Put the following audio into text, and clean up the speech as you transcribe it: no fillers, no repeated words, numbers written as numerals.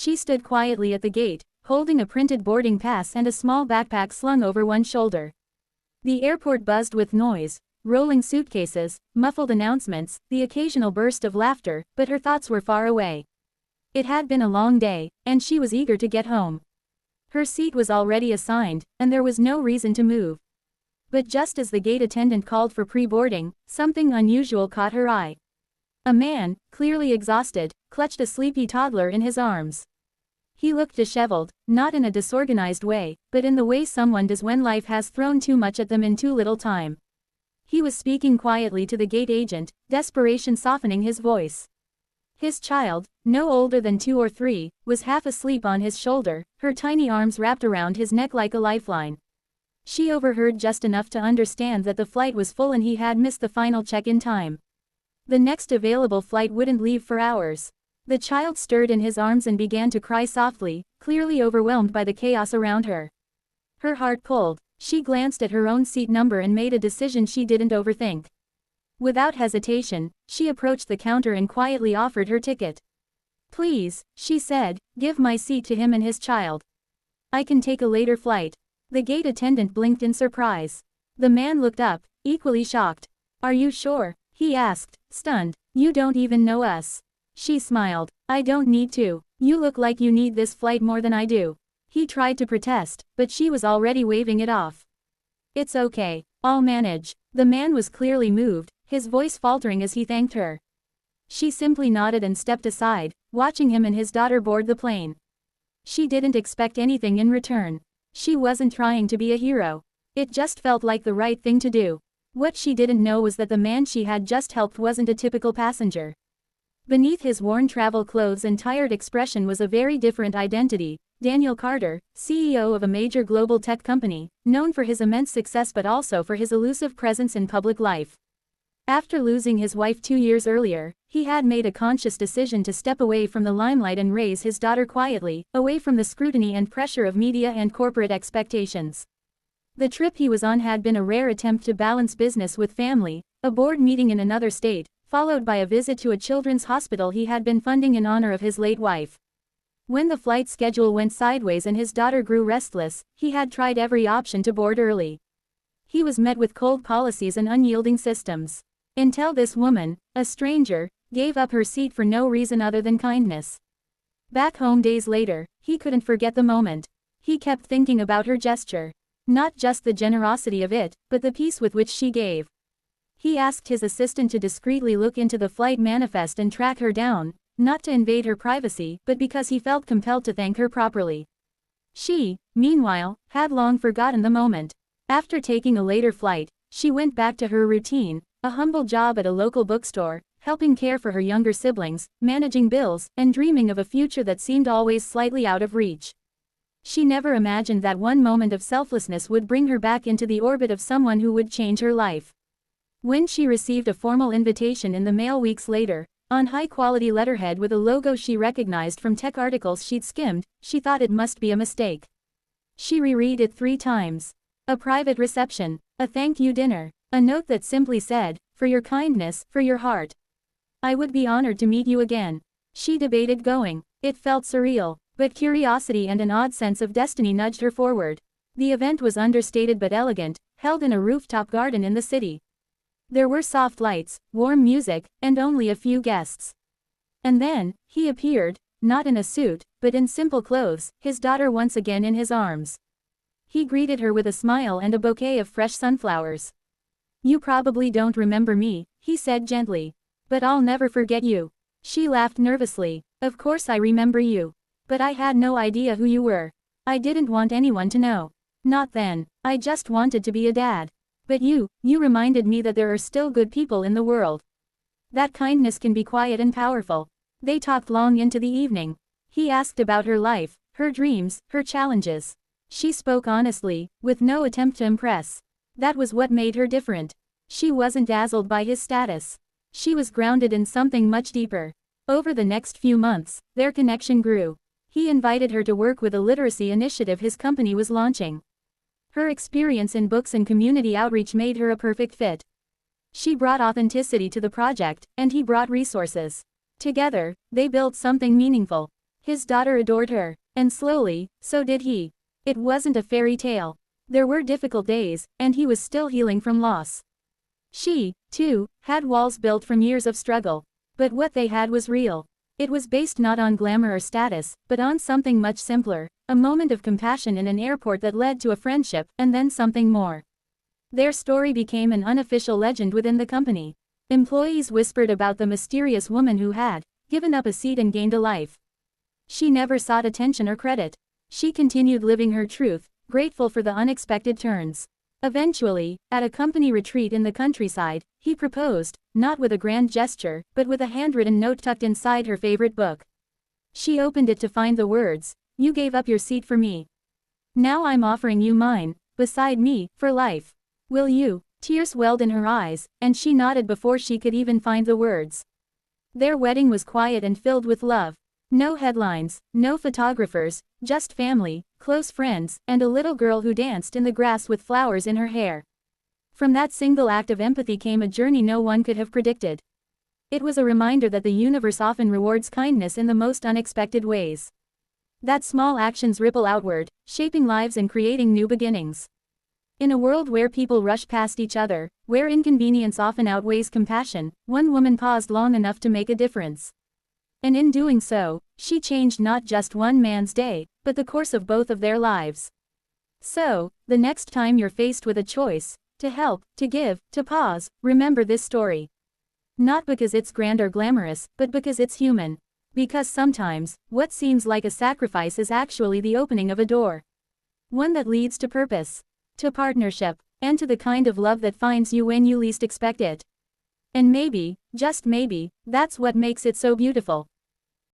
She stood quietly at the gate, holding a printed boarding pass and a small backpack slung over one shoulder. The airport buzzed with noise, rolling suitcases, muffled announcements, the occasional burst of laughter, but her thoughts were far away. It had been a long day, and she was eager to get home. Her seat was already assigned, and there was no reason to move. But just as the gate attendant called for pre-boarding, something unusual caught her eye. A man, clearly exhausted, clutched a sleepy toddler in his arms. He looked disheveled, not in a disorganized way, but in the way someone does when life has thrown too much at them in too little time. He was speaking quietly to the gate agent, desperation softening his voice. His child, no older than 2 or 3, was half asleep on his shoulder, her tiny arms wrapped around his neck like a lifeline. She overheard just enough to understand that the flight was full and he had missed the final check-in time. The next available flight wouldn't leave for hours. The child stirred in his arms and began to cry softly, clearly overwhelmed by the chaos around her. Her heart pulled. She glanced at her own seat number and made a decision she didn't overthink. Without hesitation, she approached the counter and quietly offered her ticket. "Please," she said, "give my seat to him and his child. I can take a later flight." The gate attendant blinked in surprise. The man looked up, equally shocked. "Are you sure?" he asked, stunned. "You don't even know us." She smiled. "I don't need to. You look like you need this flight more than I do." He tried to protest, but she was already waving it off. "It's okay. I'll manage." The man was clearly moved, his voice faltering as he thanked her. She simply nodded and stepped aside, watching him and his daughter board the plane. She didn't expect anything in return. She wasn't trying to be a hero. It just felt like the right thing to do. What she didn't know was that the man she had just helped wasn't a typical passenger. Beneath his worn travel clothes and tired expression was a very different identity. Daniel Carter, CEO of a major global tech company, known for his immense success but also for his elusive presence in public life. After losing his wife 2 years earlier, he had made a conscious decision to step away from the limelight and raise his daughter quietly, away from the scrutiny and pressure of media and corporate expectations. The trip he was on had been a rare attempt to balance business with family, a board meeting in another state, followed by a visit to a children's hospital he had been funding in honor of his late wife. When the flight schedule went sideways and his daughter grew restless, he had tried every option to board early. He was met with cold policies and unyielding systems. Until this woman, a stranger, gave up her seat for no reason other than kindness. Back home days later, he couldn't forget the moment. He kept thinking about her gesture. Not just the generosity of it, but the peace with which she gave. He asked his assistant to discreetly look into the flight manifest and track her down, not to invade her privacy, but because he felt compelled to thank her properly. She, meanwhile, had long forgotten the moment. After taking a later flight, she went back to her routine, a humble job at a local bookstore, helping care for her younger siblings, managing bills, and dreaming of a future that seemed always slightly out of reach. She never imagined that one moment of selflessness would bring her back into the orbit of someone who would change her life. When she received a formal invitation in the mail weeks later, on high-quality letterhead with a logo she recognized from tech articles she'd skimmed, she thought it must be a mistake. She reread it 3 times. A private reception, a thank you dinner, a note that simply said, "For your kindness, for your heart. I would be honored to meet you again." She debated going. It felt surreal, but curiosity and an odd sense of destiny nudged her forward. The event was understated but elegant, held in a rooftop garden in the city. There were soft lights, warm music, and only a few guests. And then, he appeared, not in a suit, but in simple clothes, his daughter once again in his arms. He greeted her with a smile and a bouquet of fresh sunflowers. "You probably don't remember me," he said gently. "But I'll never forget you." She laughed nervously. "Of course I remember you. But I had no idea who you were. I didn't want anyone to know. Not then. I just wanted to be a dad. But you reminded me that there are still good people in the world. That kindness can be quiet and powerful." They talked long into the evening. He asked about her life, her dreams, her challenges. She spoke honestly, with no attempt to impress. That was what made her different. She wasn't dazzled by his status. She was grounded in something much deeper. Over the next few months, their connection grew. He invited her to work with a literacy initiative his company was launching. Her experience in books and community outreach made her a perfect fit. She brought authenticity to the project, and he brought resources. Together, they built something meaningful. His daughter adored her, and slowly, so did he. It wasn't a fairy tale. There were difficult days, and he was still healing from loss. She, too, had walls built from years of struggle. But what they had was real. It was based not on glamour or status, but on something much simpler, a moment of compassion in an airport that led to a friendship, and then something more. Their story became an unofficial legend within the company. Employees whispered about the mysterious woman who had given up a seat and gained a life. She never sought attention or credit. She continued living her truth, grateful for the unexpected turns. Eventually, at a company retreat in the countryside, he proposed, not with a grand gesture, but with a handwritten note tucked inside her favorite book. She opened it to find the words, "You gave up your seat for me. Now I'm offering you mine, beside me, for life. Will you?" Tears welled in her eyes, and she nodded before she could even find the words. Their wedding was quiet and filled with love. No headlines, no photographers, just family, close friends, and a little girl who danced in the grass with flowers in her hair. From that single act of empathy came a journey no one could have predicted. It was a reminder that the universe often rewards kindness in the most unexpected ways. That small actions ripple outward, shaping lives and creating new beginnings. In a world where people rush past each other, where inconvenience often outweighs compassion, one woman paused long enough to make a difference. And in doing so, she changed not just one man's day, but the course of both of their lives. So, the next time you're faced with a choice, to help, to give, to pause, remember this story. Not because it's grand or glamorous, but because it's human. Because sometimes, what seems like a sacrifice is actually the opening of a door. One that leads to purpose, to partnership, and to the kind of love that finds you when you least expect it. And maybe, just maybe, that's what makes it so beautiful.